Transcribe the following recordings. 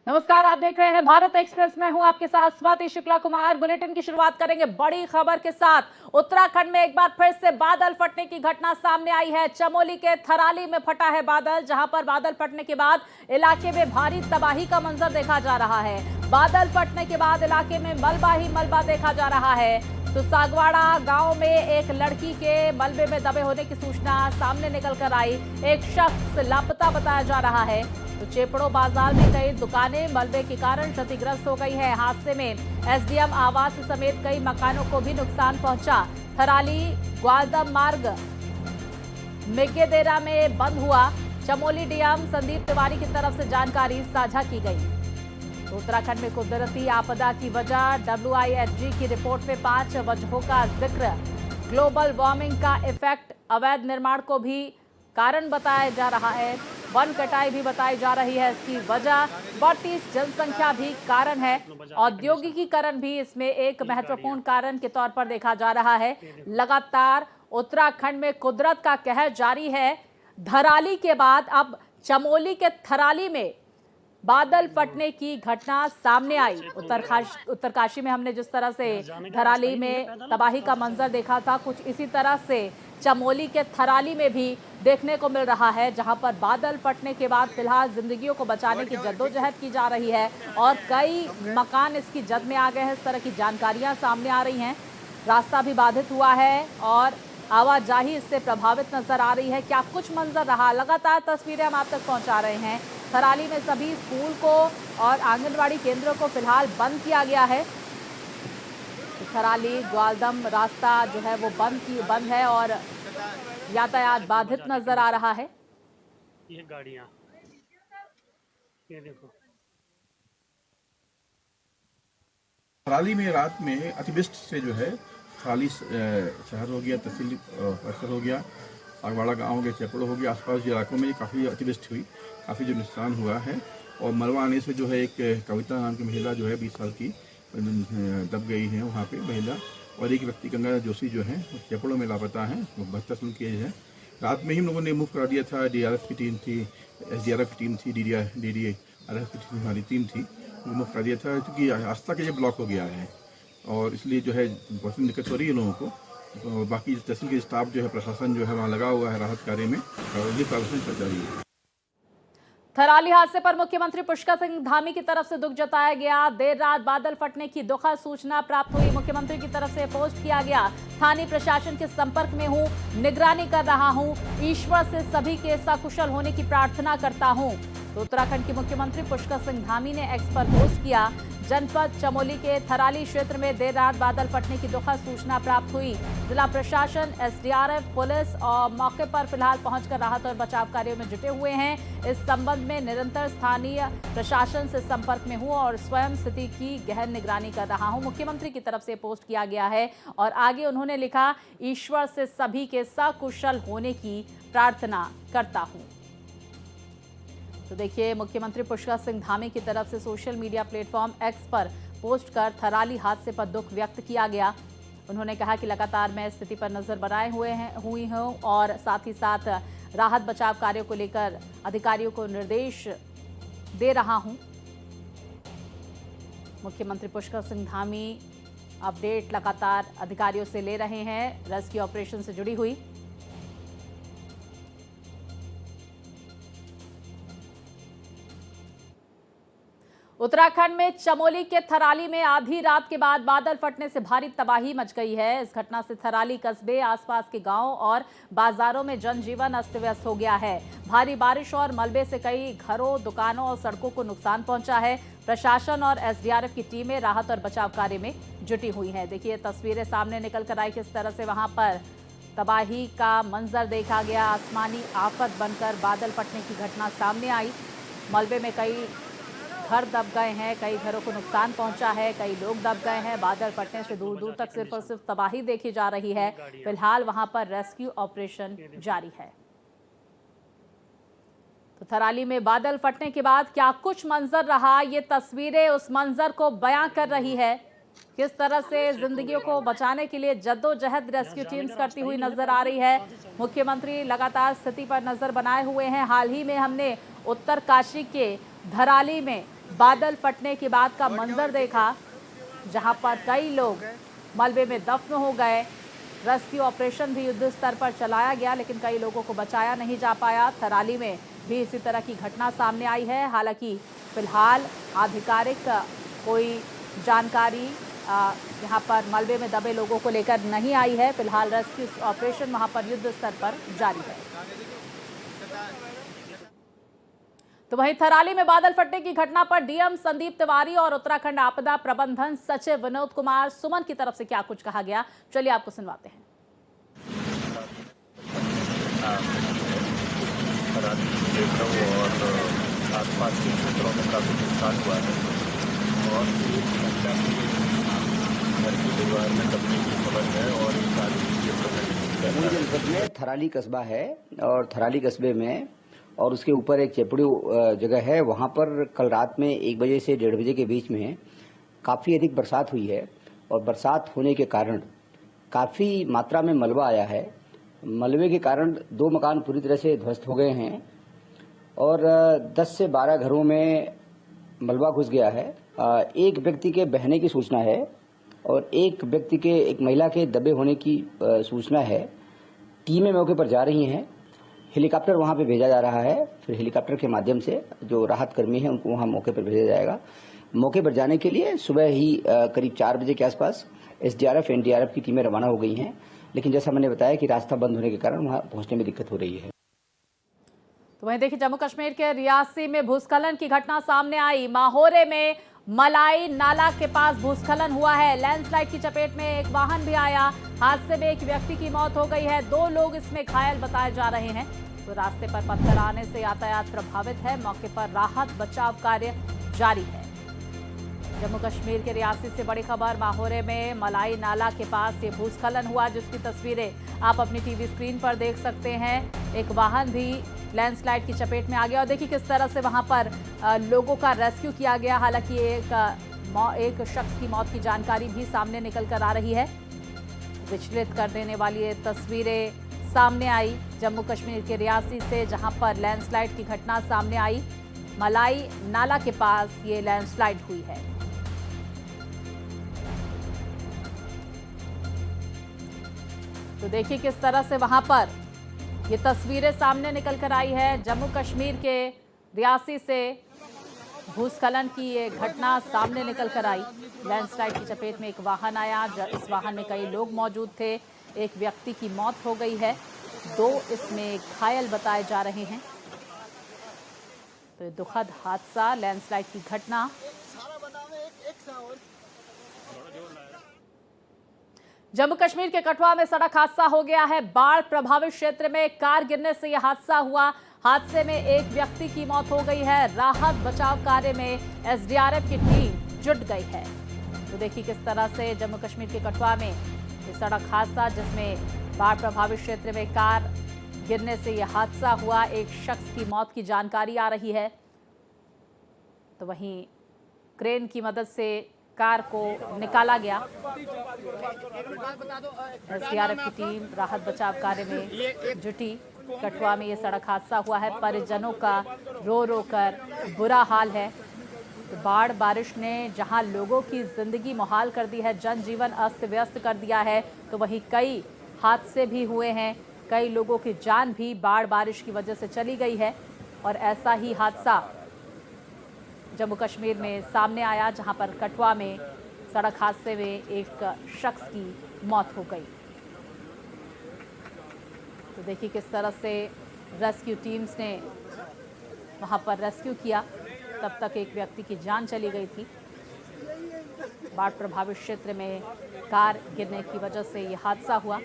नमस्कार, आप देख रहे हैं भारत एक्सप्रेस। में हूं आपके साथ स्वाति शुक्ला कुमार। बुलेटिन की शुरुआत करेंगे बड़ी खबर के साथ। उत्तराखंड में एक बार फिर से बादल फटने की घटना सामने आई है। चमोली के थराली में फटा है बादल, जहां पर बादल फटने के बाद इलाके में भारी तबाही का मंजर देखा जा रहा है। बादल फटने के बाद इलाके में मलबा ही मलबा देखा जा रहा है। तो सागवाड़ा गांव में एक लड़की के मलबे में दबे होने की सूचना सामने निकल कर आई। एक शख्स लापता बताया जा रहा है। तो चेपड़ो बाजार में कई दुकानें मलबे के कारण क्षतिग्रस्त हो गई है। हादसे में एसडीएम आवास समेत कई मकानों को भी नुकसान पहुंचा। थराली ग्वालदम मार्ग मेकेदेरा में बंद हुआ। चमोली डीएम संदीप तिवारी की तरफ से जानकारी साझा की गई। तो उत्तराखंड में कुदरती आपदा की वजह, WISG की रिपोर्ट में 5 वजहों का जिक्र। ग्लोबल वार्मिंग का इफेक्ट, अवैध निर्माण को भी कारण बताया जा रहा है। वन कटाई भी बताई जा रही है इसकी वजह। बढ़ती जनसंख्या भी कारण है। औद्योगिकीकरण भी इसमें एक महत्वपूर्ण कारण के तौर पर देखा जा रहा है। लगातार उत्तराखंड में कुदरत का कहर जारी है। धराली के बाद अब चमोली के थराली में बादल फटने की घटना सामने आई। उत्तरकाशी में हमने जिस तरह से धराली में तबाही का मंजर देखा था, कुछ इसी तरह से चमोली के थराली में भी देखने को मिल रहा है, जहां पर बादल फटने के बाद फिलहाल जिंदगियों को बचाने की जद्दोजहद की जा रही है और कई मकान इसकी जद में आ गए हैं। इस तरह की जानकारियां सामने आ रही हैं। रास्ता भी बाधित हुआ है और आवाजाही इससे प्रभावित नजर आ रही है। क्या कुछ मंजर रहा, लगातार तस्वीरें हम आप तक पहुंचा रहे हैं। थराली में सभी स्कूल को और आंगनवाड़ी केंद्रों को फिलहाल बंद किया गया है। थराली ग्वालदम रास्ता जो है वो बंद है और यातायात बाधित नजर आ रहा है। ये गाड़ियां, ये देखो। थराली में रात में अतिवृष्टि से जो है थराली शहर हो गया, तहसील परिसर हो गया, सागवाड़ा गांव के चेपड़ो हो गया, आसपास के इलाकों में काफ़ी अतिवृष्टि हुई, काफ़ी जो नुकसान हुआ है। और मलबा आने से जो है एक कविता नाम की महिला जो है 20 साल की दब गई है वहाँ पे महिला, और एक व्यक्ति गंगा जोशी जो है चेपड़ों में लापता है, 72 साल की एज है। रात में ही हम लोगों ने मूव करा दिया था। DRF की टीम थी, SDRF की टीम थी, DDRF की टीम, हमारी टीम थी, मूव करा दिया था क्योंकि रास्ता के ये ब्लॉक हो गया है और इसलिए जो है बहुत दिक्कत हो रही है लोगों को। तो बाकी तहसील के स्टाफ जो है, प्रशासन जो है वहाँ लगा हुआ है राहत कार्य में, और ये प्रशासन चल रही है। थराली हादसे पर मुख्यमंत्री पुष्कर सिंह धामी की तरफ से दुख जताया गया। देर रात बादल फटने की दुखद सूचना प्राप्त हुई। मुख्यमंत्री की तरफ से पोस्ट किया गया, स्थानीय प्रशासन के संपर्क में हूं, निगरानी कर रहा हूं, ईश्वर से सभी के सकुशल होने की प्रार्थना करता हूं। तो उत्तराखंड के मुख्यमंत्री पुष्कर सिंह धामी ने एक्स पर पोस्ट किया। जनपद चमोली के थराली क्षेत्र में देर रात बादल फटने की दुखद सूचना प्राप्त हुई। जिला प्रशासन, SDRF, पुलिस और मौके पर फिलहाल पहुंचकर राहत और बचाव कार्यों में जुटे हुए हैं। इस संबंध में निरंतर स्थानीय प्रशासन से संपर्क में हूं और स्वयं स्थिति की गहन निगरानी कर रहा हूं। मुख्यमंत्री की तरफ से पोस्ट किया गया है और आगे उन्होंने लिखा, ईश्वर से सभी के सकुशल होने की प्रार्थना करता हूं। तो देखिए, मुख्यमंत्री पुष्कर सिंह धामी की तरफ से सोशल मीडिया प्लेटफॉर्म X पर पोस्ट कर थराली हादसे पर दुख व्यक्त किया गया। उन्होंने कहा कि लगातार मैं स्थिति पर नजर बनाए हुई हूं और साथ ही साथ राहत बचाव कार्यों को लेकर अधिकारियों को निर्देश दे रहा हूं। मुख्यमंत्री पुष्कर सिंह धामी अपडेट लगातार अधिकारियों से ले रहे हैं, रेस्क्यू ऑपरेशन से जुड़ी हुई। उत्तराखंड में चमोली के थराली में आधी रात के बाद बादल फटने से भारी तबाही मच गई है। इस घटना से थराली कस्बे, आसपास के गांव और बाजारों में जनजीवन अस्त व्यस्त हो गया है। भारी बारिश और मलबे से कई घरों, दुकानों और सड़कों को नुकसान पहुंचा है। प्रशासन और SDRF की टीमें राहत और बचाव कार्य में जुटी हुई है। देखिए, तस्वीरें सामने निकल कर आई, किस तरह से वहां पर तबाही का मंजर देखा गया। आसमानी आफत बनकर बादल फटने की घटना सामने आई। मलबे में कई घर दब गए हैं, कई घरों को नुकसान पहुंचा है, कई लोग दब गए हैं। बादल फटने से दूर दूर तक सिर्फ और सिर्फ तबाही देखी जा रही है। फिलहाल वहां पर रेस्क्यू ऑपरेशन जारी है। तो थराली में बादल फटने के बाद क्या कुछ मंजर रहा, ये तस्वीरें उस मंजर को बयां कर रही है। किस तरह से जिंदगियों को बचाने के लिए जद्दोजहद रेस्क्यू टीम्स करती हुई नजर आ रही है। मुख्यमंत्री लगातार स्थिति पर नजर बनाए हुए हैं। हाल ही में हमने उत्तरकाशी के धराली में बादल फटने के बाद का मंजर देखा, जहां पर कई लोग मलबे में दफन हो गए। रेस्क्यू ऑपरेशन भी युद्ध स्तर पर चलाया गया, लेकिन कई लोगों को बचाया नहीं जा पाया। थराली में भी इसी तरह की घटना सामने आई है। हालांकि फिलहाल आधिकारिक कोई जानकारी यहाँ पर मलबे में दबे लोगों को लेकर नहीं आई है। फिलहाल रेस्क्यू ऑपरेशन वहां पर युद्ध स्तर पर जारी है। तो वहीं थराली में बादल फटने की घटना पर डीएम संदीप तिवारी और उत्तराखंड आपदा प्रबंधन सचिव विनोद कुमार सुमन की तरफ से क्या कुछ कहा गया, चलिए आपको सुनवाते हैं। और आसपास के क्षेत्रों में काफी नुकसान हुआ है और घर की दीवार में दबने की खबर है और एक आदमी मूल जनपद में थराली कस्बा है और थराली कस्बे में और उसके ऊपर एक चेपड़ी जगह है। वहां पर कल रात में 1 बजे से 1:30 बजे के बीच में काफी अधिक बरसात हुई है और बरसात होने के कारण काफी मात्रा में मलबा आया है। मलबे के कारण 2 मकान पूरी तरह से ध्वस्त हो गए हैं और 10 से 12 घरों में मलबा घुस गया है। एक व्यक्ति के बहने की सूचना है और एक महिला के दबे होने की सूचना है। टीमें मौके पर जा रही हैं, हेलीकॉप्टर वहां पे भेजा जा रहा है। फिर हेलीकॉप्टर के माध्यम से जो राहत कर्मी हैं उनको वहां मौके पर भेजा जाएगा। मौके पर जाने के लिए सुबह ही करीब 4 बजे के आसपास एसडीआरएफ एनडीआरएफ की टीमें रवाना हो गई हैं, लेकिन जैसा मैंने बताया कि रास्ता बंद होने के कारण वहां पहुंचने में दिक्कत हो रही है। तो वहीं देखिए, जम्मू कश्मीर के रियासी में भूस्खलन की घटना सामने आई। माहौरे में मलाई नाला के पास भूस्खलन हुआ है। लैंडस्लाइड की चपेट में एक वाहन भी आया। हादसे में एक व्यक्ति की मौत हो गई है, 2 लोग इसमें घायल बताए जा रहे हैं। तो रास्ते पर पत्थर आने से यातायात प्रभावित है। मौके पर राहत बचाव कार्य जारी है। जम्मू कश्मीर के रियासी से बड़ी खबर, माहौरे में मलाई नाला के पास ये भूस्खलन हुआ, जिसकी तस्वीरें आप अपनी टीवी स्क्रीन पर देख सकते हैं। एक वाहन भी लैंडस्लाइड की चपेट में आ गया और देखिए किस तरह से वहां पर लोगों का रेस्क्यू किया गया। हालांकि एक शख्स की मौत की जानकारी भी सामने निकल कर आ रही है। विचलित कर देने वाली ये तस्वीरें सामने आई जम्मू कश्मीर के रियासी से, जहां पर लैंडस्लाइड की घटना सामने आई। मलाई नाला के पास ये लैंडस्लाइड हुई है। तो देखिए किस तरह से वहां पर ये तस्वीरें सामने निकल कर आई है। जम्मू कश्मीर के रियासी से भूस्खलन की ये घटना सामने निकल कर आई। लैंडस्लाइड की चपेट में एक वाहन आया, इस वाहन में कई लोग मौजूद थे। एक व्यक्ति की मौत हो गई है, 2 इसमें घायल बताए जा रहे हैं। तो ये दुखद हादसा, लैंडस्लाइड की घटना। जम्मू कश्मीर के कठुआ में सड़क हादसा हो गया है। बाढ़ प्रभावित क्षेत्र में कार गिरने से यह हादसा हुआ। हादसे में एक व्यक्ति की मौत हो गई है। राहत बचाव कार्य में एसडीआरएफ की टीम जुट गई है। तो देखिए किस तरह से जम्मू कश्मीर के कठुआ में ये सड़क हादसा, जिसमें बाढ़ प्रभावित क्षेत्र में कार गिरने से यह हादसा हुआ। एक शख्स की मौत की जानकारी आ रही है। तो वहीं क्रेन की मदद से कार को निकाला गया। एसडीआरएफ की टीम राहत बचाव कार्य में जुटी। कठुआ में ये सड़क हादसा हुआ है। परिजनों का रो रो कर बुरा हाल है। तो बाढ़ बारिश ने जहां लोगों की जिंदगी मुहाल कर दी है, जनजीवन अस्त व्यस्त कर दिया है, तो वहीं कई हादसे भी हुए हैं। कई लोगों की जान भी बाढ़ बारिश की वजह से चली गई है। और ऐसा ही हादसा जम्मू कश्मीर में सामने आया, जहां पर कठुआ में सड़क हादसे में एक शख्स की मौत हो गई। तो देखिए किस तरह से रेस्क्यू टीम्स ने वहां पर रेस्क्यू किया। तब तक एक व्यक्ति की जान चली गई थी। बाढ़ प्रभावित क्षेत्र में कार गिरने की वजह से यह हादसा हुआ।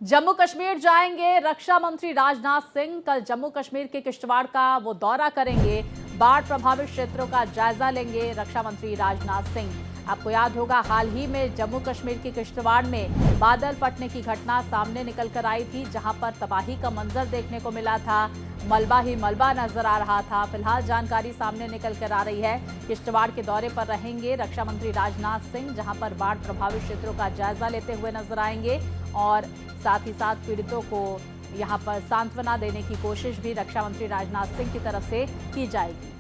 जम्मू कश्मीर जाएंगे रक्षा मंत्री राजनाथ सिंह। कल जम्मू कश्मीर के किश्तवाड़ का वो दौरा करेंगे। बाढ़ प्रभावित क्षेत्रों का जायजा लेंगे रक्षा मंत्री राजनाथ सिंह। आपको याद होगा, हाल ही में जम्मू कश्मीर के किश्तवाड़ में बादल फटने की घटना सामने निकल कर आई थी, जहां पर तबाही का मंजर देखने को मिला था। मलबा ही मलबा नजर आ रहा था। फिलहाल जानकारी सामने निकल कर आ रही है। किश्तवाड़ के दौरे पर रहेंगे रक्षा मंत्री राजनाथ सिंह, जहां पर बाढ़ प्रभावित क्षेत्रों का जायजा लेते हुए नजर आएंगे और साथ ही साथ पीड़ितों को यहां पर सांत्वना देने की कोशिश भी रक्षा मंत्री राजनाथ सिंह की तरफ से की जाएगी।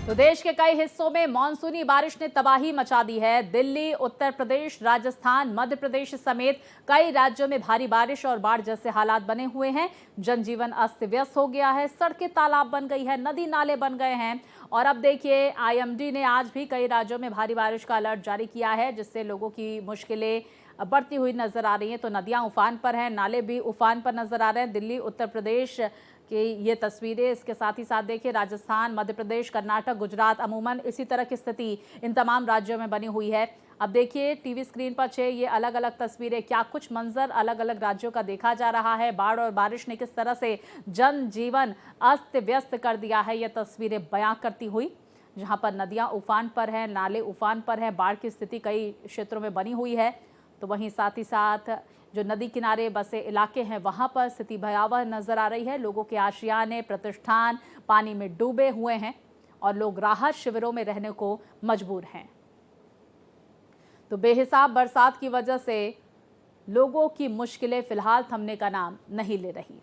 तो देश के कई हिस्सों में मानसूनी बारिश ने तबाही मचा दी है। दिल्ली, उत्तर प्रदेश, राजस्थान, मध्य प्रदेश समेत कई राज्यों में भारी बारिश और बाढ़ जैसे हालात बने हुए हैं। जनजीवन अस्त व्यस्त हो गया है, सड़कें तालाब बन गई है, नदी नाले बन गए हैं। और अब देखिए, आईएमडी ने आज भी कई राज्यों में भारी बारिश का अलर्ट जारी किया है, जिससे लोगों की मुश्किलें बढ़ती हुई नजर आ रही हैं। तो नदियां उफान पर हैं, नाले भी उफान पर नजर आ रहे हैं। दिल्ली, उत्तर प्रदेश कि ये तस्वीरें, इसके साथ ही साथ देखिए राजस्थान, मध्य प्रदेश, कर्नाटक, गुजरात, अमूमन इसी तरह की स्थिति इन तमाम राज्यों में बनी हुई है। अब देखिए टीवी स्क्रीन पर 6 ये अलग अलग तस्वीरें, क्या कुछ मंजर अलग अलग राज्यों का देखा जा रहा है। बाढ़ और बारिश ने किस तरह से जनजीवन अस्त व्यस्त कर दिया है, ये तस्वीरें बयां करती हुई, जहां पर नदियां उफान पर हैं, नाले उफान पर हैं, बाढ़ की स्थिति कई क्षेत्रों में बनी हुई है। तो वहीं साथ ही साथ जो नदी किनारे बसे इलाके हैं, वहां पर स्थिति भयावह नजर आ रही है। लोगों के आशियाने, प्रतिष्ठान पानी में डूबे हुए हैं और लोग राहत शिविरों में रहने को मजबूर हैं। तो बेहिसाब बरसात की वजह से लोगों की मुश्किलें फिलहाल थमने का नाम नहीं ले रही।